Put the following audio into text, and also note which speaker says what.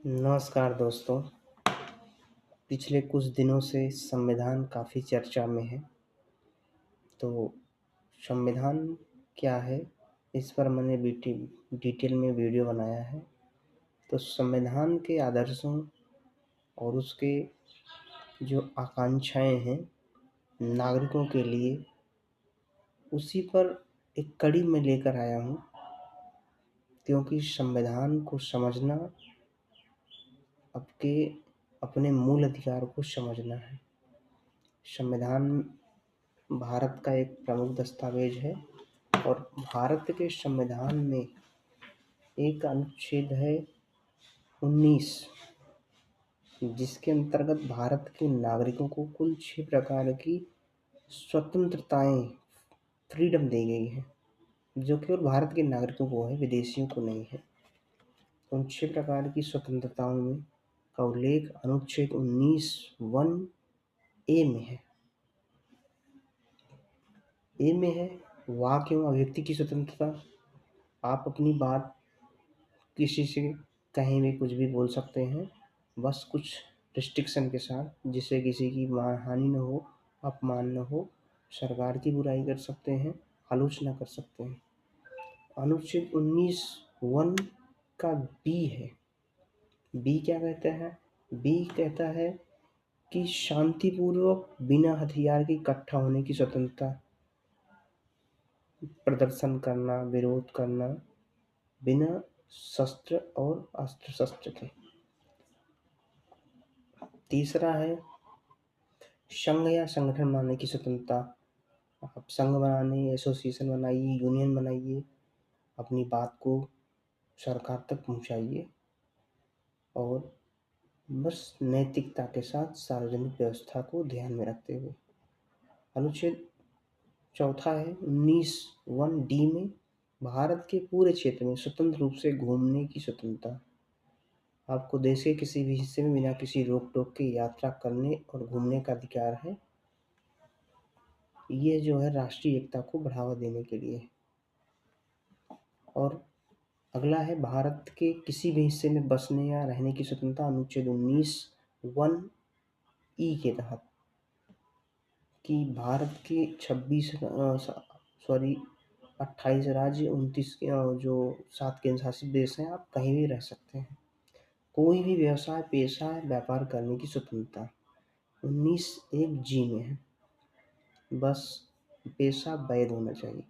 Speaker 1: नमस्कार दोस्तों। पिछले कुछ दिनों से संविधान काफ़ी चर्चा में है। तो संविधान क्या है, इस पर मैंने डिटेल में वीडियो बनाया है। तो संविधान के आदर्शों और उसके जो आकांक्षाएं हैं नागरिकों के लिए, उसी पर एक कड़ी में लेकर आया हूँ, क्योंकि संविधान को समझना अपने मूल अधिकार को समझना है। संविधान भारत का एक प्रमुख दस्तावेज है और भारत के संविधान में एक अनुच्छेद है 19, जिसके अंतर्गत भारत के नागरिकों को कुल 6 प्रकार की स्वतंत्रताएं, फ्रीडम दी गई है, जो केवल भारत के नागरिकों को है, विदेशियों को नहीं है। उन 6 प्रकार की स्वतंत्रताओं में का उल्लेख अनुच्छेद 19(1)(a) में है। ए में है वाक एवं अभिव्यक्ति की स्वतंत्रता। आप अपनी बात किसी से कहीं भी कुछ भी बोल सकते हैं, बस कुछ रिस्ट्रिक्शन के साथ, जिससे किसी की मानहानि न हो, अपमान न हो। सरकार की बुराई कर सकते हैं, आलोचना कर सकते हैं। अनुच्छेद 19(1) का बी है। बी क्या कहता है? बी कहता है कि शांतिपूर्वक बिना हथियार के इकट्ठा होने की स्वतंत्रता, प्रदर्शन करना, विरोध करना बिना शस्त्र और अस्त्र शस्त्र के। तीसरा है संघ या संगठन बनाने की स्वतंत्रता। आप संघ बनाने, एसोसिएशन बनाइए, यूनियन बनाइए, अपनी बात को सरकार तक पहुंचाइए और बस नैतिकता के साथ सार्वजनिक व्यवस्था को ध्यान में रखते हुए। अनुच्छेद चौथा है 19(1)(d) में भारत के पूरे क्षेत्र में स्वतंत्र रूप से घूमने की स्वतंत्रता। आपको देश के किसी भी हिस्से में बिना किसी रोक टोक के यात्रा करने और घूमने का अधिकार है। ये जो है राष्ट्रीय एकता को बढ़ावा देने के लिए। और अगला है भारत के किसी भी हिस्से में बसने या रहने की स्वतंत्रता, अनुच्छेद 19(1)(e) के तहत, कि भारत के 28 राज्य, 29 जो 7 केंद्र शासित प्रदेश हैं, आप कहीं भी रह सकते हैं। कोई भी व्यवसाय, पेशा, व्यापार करने की स्वतंत्रता 19(1)(g) में है। बस पेशा वैध होना चाहिए।